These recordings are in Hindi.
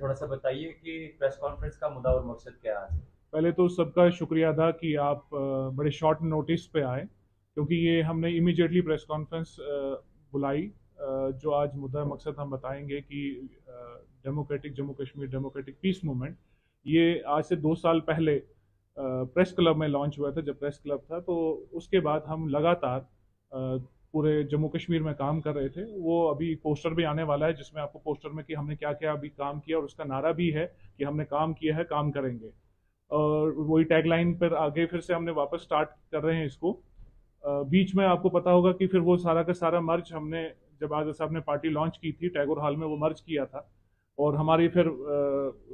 थोड़ा सा बताइए कि प्रेस कॉन्फ्रेंस का मुद्दा और मकसद क्या है आज। पहले तो सबका शुक्रिया अदा कि आप बड़े शॉर्ट नोटिस पे आए, क्योंकि ये हमने इमीडिएटली प्रेस कॉन्फ्रेंस बुलाई। जो आज मुद्दा मकसद हम बताएंगे कि democratic Jammu Kashmir democratic piece movement, ये आज से 2 साल पहले प्रेस क्लब में लॉन्च हुआ था। जब प्रेस क्लब था तो उसके बाद हम लगातार पूरे जम्मू कश्मीर में काम कर रहे थे। वो अभी पोस्टर भी आने वाला है जिसमें आपको पोस्टर में कि हमने क्या क्या अभी काम किया, और उसका नारा भी है कि हमने काम किया है, काम करेंगे। और वही टैगलाइन पर आगे फिर से हमने वापस स्टार्ट कर रहे हैं इसको। बीच में आपको पता होगा कि फिर वो सारा का सारा मर्ज हमने, जब आज़ाद साहब ने पार्टी लॉन्च की थी टैगोर हॉल में, वो मर्ज किया था। और हमारी फिर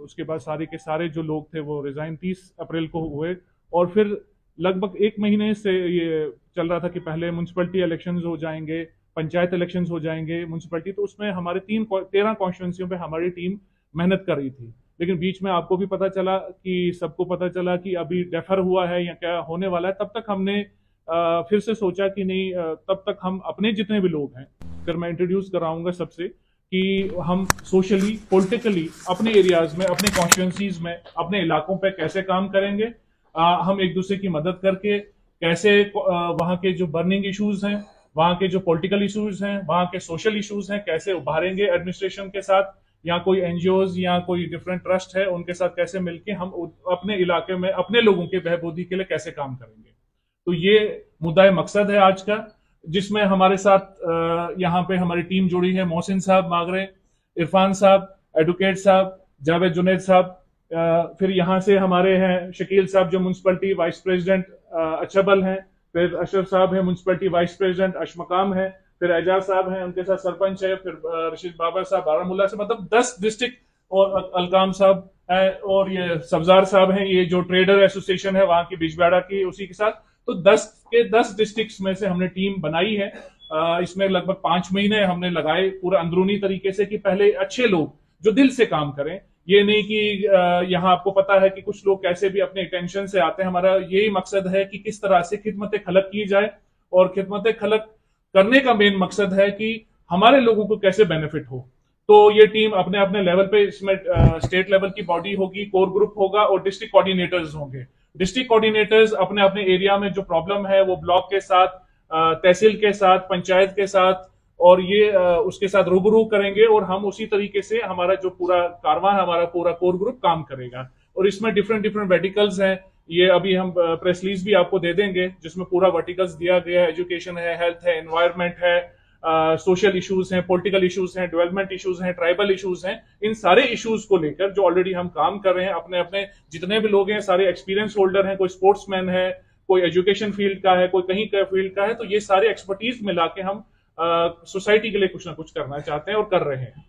उसके बाद सारे के सारे जो लोग थे वो रिजाइन 30 अप्रैल को हुए। और फिर लगभग 1 महीने से ये चल रहा था कि पहले म्यूनसिपलिटी इलेक्शंस हो जाएंगे, पंचायत इलेक्शंस हो जाएंगे, म्यूनसिपलिटी। तो उसमें हमारे 13 कॉन्स्टिट्यूंसियों पे हमारी टीम मेहनत कर रही थी। लेकिन बीच में आपको भी पता चला कि सबको पता चला कि अभी डेफर हुआ है या क्या होने वाला है। तब तक हमने फिर से सोचा कि नहीं, तब तक हम अपने जितने भी लोग हैं, फिर मैं इंट्रोड्यूस कराऊंगा सबसे, कि हम सोशली पॉलिटिकली अपने एरियाज में, अपने कॉन्स्टिट्यूंसीज में, अपने इलाकों पे कैसे काम करेंगे। हम एक दूसरे की मदद करके कैसे वहाँ के जो बर्निंग इश्यूज हैं, वहाँ के जो पॉलिटिकल इश्यूज हैं, वहाँ के सोशल इश्यूज हैं, कैसे उभारेंगे एडमिनिस्ट्रेशन के साथ, या कोई एनजीओज या कोई डिफरेंट ट्रस्ट है उनके साथ कैसे मिलके हम अपने इलाके में अपने लोगों के बहबूदी के लिए कैसे काम करेंगे। तो ये मुद्दा मकसद है आज का, जिसमें हमारे साथ यहाँ पे हमारी टीम जुड़ी है। मोहसिन साहब मागरे, इरफान साहब, एडवोकेट साहब, जावेद जुनेद साहब, फिर यहाँ से हमारे हैं शकील साहब जो म्यूनसिपलिटी वाइस प्रेसिडेंट अचबल हैं, फिर अशरफ साहब हैं म्यूनसिपलिटी वाइस प्रेसिडेंट अशमकाम है, फिर एजाज साहब हैं उनके साथ सरपंच है, फिर रशीद बाबर साहब बारामूला से, मतलब 10 डिस्ट्रिक्ट। और अलकाम साहब है, और ये सब्जार साहब हैं, ये जो ट्रेडर एसोसिएशन है वहां की बिजबेड़ा की, उसी के साथ। तो 10 के 10 डिस्ट्रिक्ट्स में से हमने टीम बनाई है। इसमें लगभग 5 महीने हमने लगाए पूरा अंदरूनी तरीके से, कि पहले अच्छे लोग जो दिल से काम करें। ये नहीं कि यहाँ आपको पता है कि कुछ लोग कैसे भी अपने टेंशन से आते हैं। हमारा यही मकसद है कि किस तरह से खिदमत खलक की जाए, और खिदमत खलक करने का मेन मकसद है कि हमारे लोगों को कैसे बेनिफिट हो। तो ये टीम अपने अपने लेवल पे, इसमें स्टेट लेवल की बॉडी होगी, कोर ग्रुप होगा, और डिस्ट्रिक्ट कोऑर्डिनेटर्स होंगे। डिस्ट्रिक्ट कोऑर्डिनेटर्स अपने अपने एरिया में जो प्रॉब्लम है वो ब्लॉक के साथ, तहसील के साथ, पंचायत के साथ, और ये उसके साथ रूबरू करेंगे। और हम उसी तरीके से हमारा जो पूरा कारवां है, हमारा पूरा कोर ग्रुप काम करेगा। और इसमें डिफरेंट डिफरेंट वर्टिकल्स हैं। ये अभी हम प्रेस रिलीज भी आपको दे देंगे जिसमें पूरा वर्टिकल्स दिया गया है। एजुकेशन है, हेल्थ है, एनवायरमेंट है, सोशल इश्यूज हैं, पॉलिटिकल इश्यूज हैं, डेवलपमेंट इश्यूज हैं, ट्राइबल इश्यूज हैं। इन सारे इश्यूज को लेकर जो ऑलरेडी हम काम कर रहे हैं, अपने अपने जितने भी लोग हैं सारे एक्सपीरियंस होल्डर हैं, कोई स्पोर्ट्समैन है, कोई एजुकेशन फील्ड का है, कोई कहीं का फील्ड का है। तो ये सारे एक्सपर्टीज मिला के हम सोसाइटी के लिए कुछ ना कुछ करना चाहते हैं और कर रहे हैं।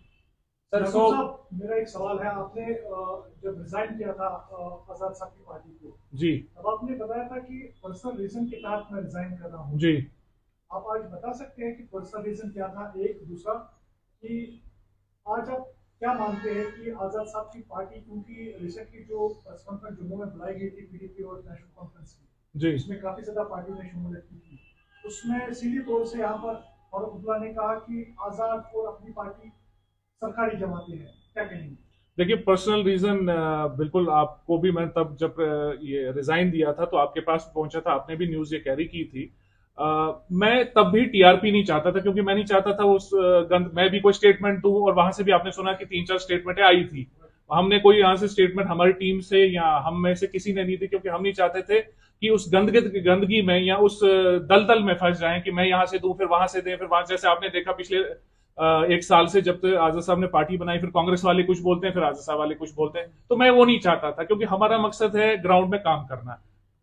सर साहब, मेरा एक सवाल है। आपने जब रिजाइन किया था आजाद साहब की पार्टी को, जी तब आपने बताया था कि पर्सनल रीजन के तहत मैं रिजाइन कर रहा हूँ। जी आप आज बता सकते हैं कि पर्सनल रीजन क्या था? एक दूसरा कि आज आप क्या मानते हैं कि आजाद साहब की पार्टी, क्योंकि रिसेंटली जो प्रेस कॉन्फ्रेंस जम्मू में बुलाई गई थी पीडीपी और नेशनल कॉन्फ्रेंस की, जी इसमें काफी ज्यादा पार्टियों ने शमूलियत की थी, उसमें सीधे तौर से यहाँ पर फारूक अब्दुल्ला ने कहा कि आजाद और अपनी पार्टी सरकारी जमाते हैं, क्या कहेंगे? देखिए, पर्सनल रीजन बिल्कुल आपको भी, मैं तब जब ये रिजाइन दिया था तो आपके पास पहुंचा था, आपने भी न्यूज ये कैरी की थी। मैं तब भी टीआरपी नहीं चाहता था, क्योंकि मैं नहीं चाहता था उस गंद, मैं भी कोई स्टेटमेंट दूं। और वहां से भी आपने सुना कि 3-4 स्टेटमेंटें आई थी। हमने कोई यहाँ से स्टेटमेंट हमारी टीम से या हम में से किसी ने नहीं दी, क्योंकि हम नहीं चाहते थे कि उस गंदगी में या उस दलदल में फंस जाएं कि मैं यहाँ से दूं फिर वहां से दें, फिर वहां, जैसे आपने देखा पिछले 1 साल से जब तक आजाद साहब ने पार्टी बनाई, फिर कांग्रेस वाले कुछ बोलते हैं, फिर आजाद साहब वाले कुछ बोलते हैं। तो मैं वो नहीं चाहता था, क्योंकि हमारा मकसद है ग्राउंड में काम करना।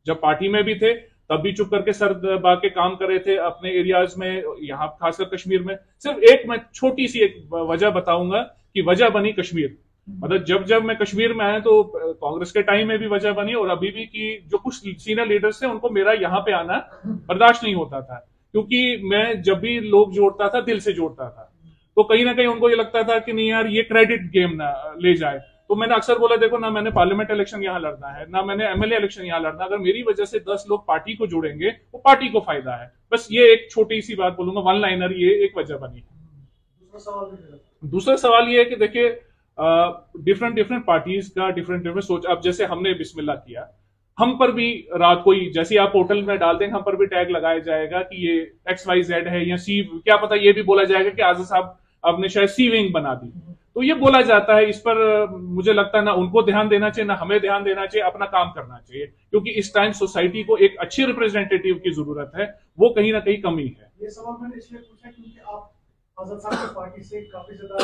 जब पार्टी में भी थे तब भी चुप करके सर दबा के काम कर रहे थे अपने एरियाज में, यहाँ खासकर कश्मीर में। सिर्फ एक मैं छोटी सी एक वजह बताऊंगा कि वजह बनी कश्मीर। मतलब जब जब मैं कश्मीर में आया तो कांग्रेस के टाइम में भी वजह बनी, और अभी भी, कि जो कुछ सीनियर लीडर्स थे उनको मेरा यहाँ पे आना बर्दाश्त नहीं होता था, क्योंकि मैं जब भी लोग जोड़ता था दिल से जोड़ता था। तो कहीं ना कहीं उनको ये लगता था कि नहीं यार, ये क्रेडिट गेम ना ले जाए। तो मैंने अक्सर बोला, देखो ना, मैंने पार्लियामेंट इलेक्शन यहाँ लड़ना है, ना मैंने एमएलए इलेक्शन यहाँ लड़ना। अगर मेरी वजह से 10 लोग पार्टी को जोड़ेंगे वो पार्टी को फायदा है। बस ये एक छोटी सी बात बोलूंगा, वन लाइनर, ये एक वजह बनी। दूसरा सवाल भी मेरा। दूसरा सवाल ये है कि देखिए, डिफरेंट डिफरेंट पार्टीज का डिफरेंट डिफरेंट सोच। अब जैसे हमने बिस्मिल्लाह किया, हम पर भी रात को ही जैसे आप पोर्टल में डाल देंगे, हम पर भी टैग लगाया जाएगा कि ये XYZ है या सी, क्या पता ये भी बोला जाएगा कि आजाद साहब आपने शायद सी विंग बना दी। तो ये बोला जाता है, इस पर मुझे लगता है ना उनको ध्यान देना चाहिए ना हमें ध्यान देना चाहिए, अपना काम करना चाहिए, क्योंकि इस टाइम सोसाइटी को एक अच्छे रिप्रेजेंटेटिव की जरूरत है, वो कहीं ना कहीं कमी है। ये सवाल मैंने इसलिए पूछा क्योंकि आप आजाद साहब की पार्टी से काफी ज्यादा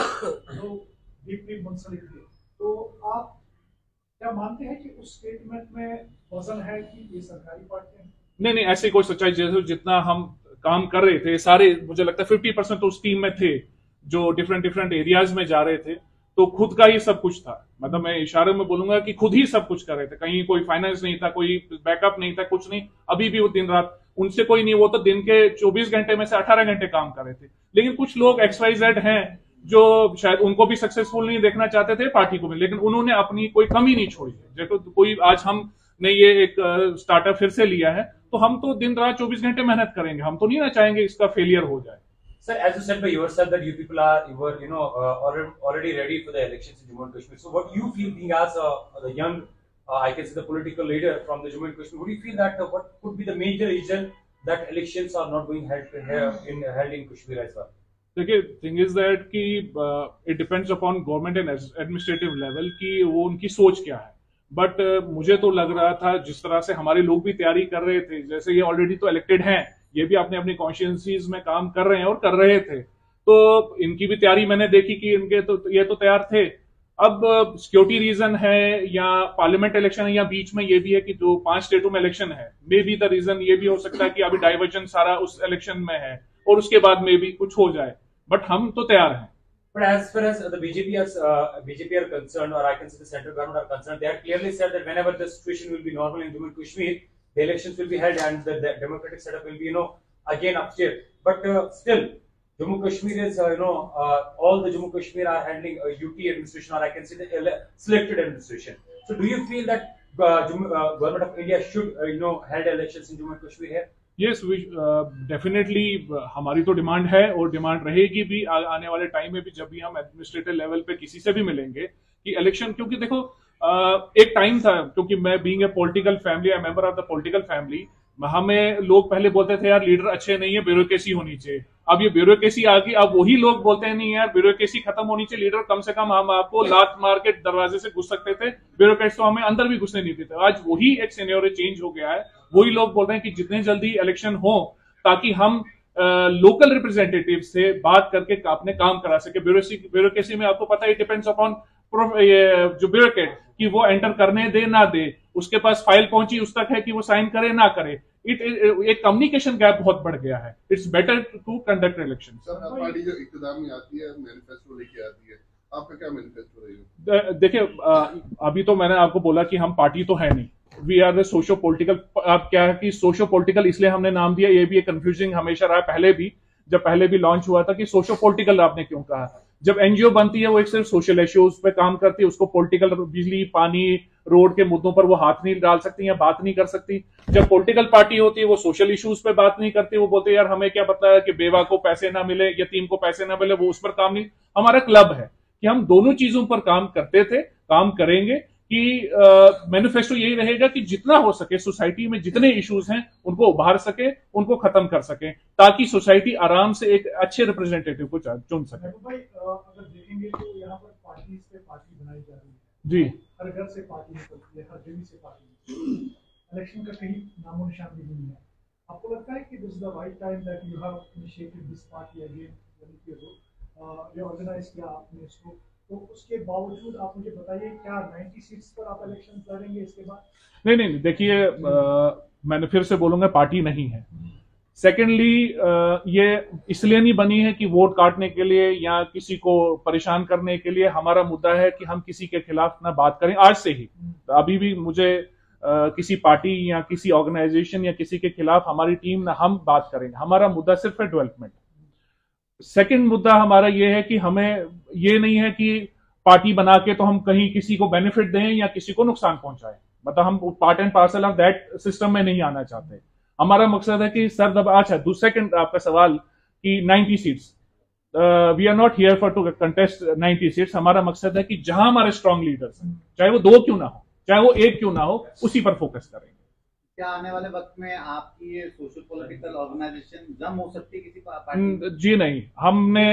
डीपली मुंसलिक थे, तो आप क्या मानते हैं कि उस स्टेटमेंट में वजन है कि ये सरकारी पार्टी है? नहीं नहीं, ऐसी कोई सच्चाई, जैसे जितना हम काम कर रहे थे सारे, मुझे लगता है 50% तो उस टीम में थे जो डिफरेंट डिफरेंट एरियाज में जा रहे थे, तो खुद का ही सब कुछ था। मतलब मैं इशारे में बोलूंगा कि खुद ही सब कुछ कर रहे थे, कहीं कोई फाइनेंस नहीं था, कोई बैकअप नहीं था, कुछ नहीं। अभी भी वो दिन रात उनसे कोई नहीं, वो तो दिन के 24 घंटे में से 18 घंटे काम कर रहे थे। लेकिन कुछ लोग XYZ हैं जो शायद उनको भी सक्सेसफुल नहीं देखना चाहते थे पार्टी को भी, लेकिन उन्होंने अपनी कोई कमी नहीं छोड़ी है। देखो कोई आज हमने ये एक स्टार्टअप फिर से लिया है, तो हम तो दिन रात 24 घंटे मेहनत करेंगे, हम तो नहीं ना चाहेंगे इसका फेलियर हो जाए। Sir, as you said by yourself that you people were already ready for the elections in Jammu and Kashmir. So, what you feel being as the young, I can say the political leader from the Jammu and Kashmir, would you feel that what could be the major reason that elections are not being held in Kashmir as well? देखिए, थिंग इज दैट कि it depends upon government and administrative level कि वो उनकी सोच क्या है। बट मुझे तो लग रहा था जिस तरह से हमारे लोग भी तैयारी कर रहे थे, जैसे ये ऑलरेडी तो इलेक्टेड हैं, ये भी अपने अपनी कॉन्स्टिट्यूंसीज में काम कर रहे हैं और कर रहे थे, तो इनकी भी तैयारी मैंने देखी कि इनके तो ये तो तैयार थे। अब सिक्योरिटी रीजन है या पार्लियामेंट इलेक्शन है या बीच में ये भी है कि जो 5 स्टेटों में इलेक्शन है, मे बी द रीजन ये भी हो सकता है कि अभी डाइवर्जन सारा उस इलेक्शन में है और उसके बाद में भी कुछ हो जाए, बट हम तो तैयार हैं। But as far as the BJP are concerned, or I can say the central government are concerned, they have clearly said that whenever the situation will be normal in Jammu and Kashmir, the elections will be held and the democratic setup will be, again upstairs. But still, Jammu Kashmir is, all the Jammu Kashmir are handling a UT administration, or I can say the selected administration. So, do you feel that government of India should, held elections in Jammu and Kashmir here? Yes, definitely हमारी तो डिमांड है और डिमांड रहेगी भी आने वाले टाइम में भी, जब भी हम एडमिनिस्ट्रेटिव लेवल पे किसी से भी मिलेंगे कि इलेक्शन, क्योंकि देखो एक टाइम था, क्योंकि मैं being a political family, I member of the political family, हमें लोग पहले बोलते थे यार लीडर अच्छे नहीं है, ब्यूरोक्रेसी होनी चाहिए। अब ये ब्यूरोक्रेसी आ गई, अब वही लोग बोलते हैं नहीं यार ब्यूरोक्रेसी खत्म होनी चाहिए, लीडर कम से कम हम आपको लात मार के दरवाजे से घुस सकते थे, ब्यूरोक्रेट्स तो हमें अंदर भी घुसने नहीं देते। आज वही एक सिनेरियो चेंज हो गया है, वही लोग बोल रहे हैं कि जितने जल्दी इलेक्शन हो ताकि हम लोकल रिप्रेजेंटेटिव से बात करके अपने काम करा सके। ब्यूरोक्रेसी में आपको पता है डिपेंड्स अपॉन जो ब्यूरोक्रेट कि वो एंटर करने दे ना दे, उसके पास फाइल पहुंची उस तक है कि वो साइन करे ना करे, एक कम्युनिकेशन गैप बहुत बढ़ गया है। It's better to conduct election. Sir, party जो इक़्तिदार में आती है मैनिफेस्टो लेके आती है, आपका क्या मैनिफेस्टो रहेगा? देखिए, अभी तो मैंने आपको बोला कि हम पार्टी तो है नहीं, we are the socio political. आप क्या है कि सोशो पोलिटिकल इसलिए हमने नाम दिया, ये भी एक कंफ्यूजिंग हमेशा रहा, पहले भी लॉन्च हुआ था कि सोशो पोलिटिकल आपने क्यों कहा। जब एनजीओ बनती है वो एक सिर्फ सोशल इश्यूज पे काम करती है, उसको पॉलिटिकल, बिजली, पानी, रोड के मुद्दों पर वो हाथ नहीं डाल सकती या बात नहीं कर सकती। जब पॉलिटिकल पार्टी होती है वो सोशल इश्यूज पे बात नहीं करती, वो बोलते हैं यार हमें क्या पता है कि बेवा को पैसे ना मिले, यतीम को पैसे ना मिले, वो उस पर काम नहीं। हमारा क्लब है कि हम दोनों चीजों पर काम करते थे, काम करेंगे कि मैनिफेस्टो यही रहेगा कि जितना हो सके सोसाइटी में जितने इश्यूज हैं उनको उभार सके, उनको खत्म कर सके, ताकि सोसाइटी आराम से एक अच्छे रिप्रेजेंटेटिव को चुन सके। भाई अगर देखेंगे तो यहाँ पर पार्टी से पार्टी बनाई जा रही है जी, हर घर से पार्टी निकलती है, हर जगह से पार्टी निकलती है, इलेक्शन का कहीं नामो निशान भी नहीं है। आपको लगता है कि this is the right time that you have initiated this party again, ये ऑर्गेनाइज किया आपने इसको, तो उसके बावजूद आप मुझे बताइए क्या 90 सीट्स पर आप इलेक्शन लड़ेंगे इसके बाद? नहीं, देखिए, मैंने फिर से बोलूंगा पार्टी नहीं है। सेकेंडली, ये इसलिए नहीं बनी है कि वोट काटने के लिए या किसी को परेशान करने के लिए। हमारा मुद्दा है कि हम किसी के खिलाफ ना बात करें आज से ही। अभी भी मुझे किसी पार्टी या किसी ऑर्गेनाइजेशन या किसी के खिलाफ हमारी टीम ना हम बात करेंगे। हमारा मुद्दा सिर्फ है डेवलपमेंट। सेकंड मुद्दा हमारा ये है कि हमें ये नहीं है कि पार्टी बना के तो हम कहीं किसी को बेनिफिट दें या किसी को नुकसान पहुंचाएं। मतलब हम part and parcel of that system में नहीं आना चाहते। हमारा मकसद है कि सर, अच्छा सेकंड आपका सवाल कि 90 seats, we are not here for to contest 90 seats. हमारा मकसद है कि जहां हमारे स्ट्रांग लीडर्स हैं, चाहे वो 2 क्यों ना हो, चाहे वो 1 क्यों ना हो, उसी पर फोकस करेंगे। क्या आने वाले वक्त में आपकी ये सोशल पॉलिटिकल ऑर्गेनाइजेशन जम हो सकती है किसी पार्टी? जी नहीं, हमने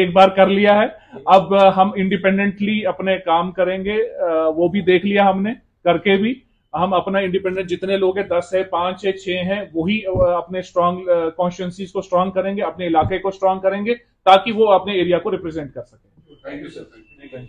एक बार कर लिया है, अब हम इंडिपेंडेंटली अपने काम करेंगे। वो भी देख लिया हमने करके भी। हम अपना इंडिपेंडेंट जितने लोग हैं, 10 है, 5 है, 6 हैं, वही अपने स्ट्रांग कॉन्स्टिट्यूंसीज को स्ट्रांग करेंगे, अपने इलाके को स्ट्रांग करेंगे, ताकि वो अपने एरिया को रिप्रेजेंट कर सकें। Thank you sir.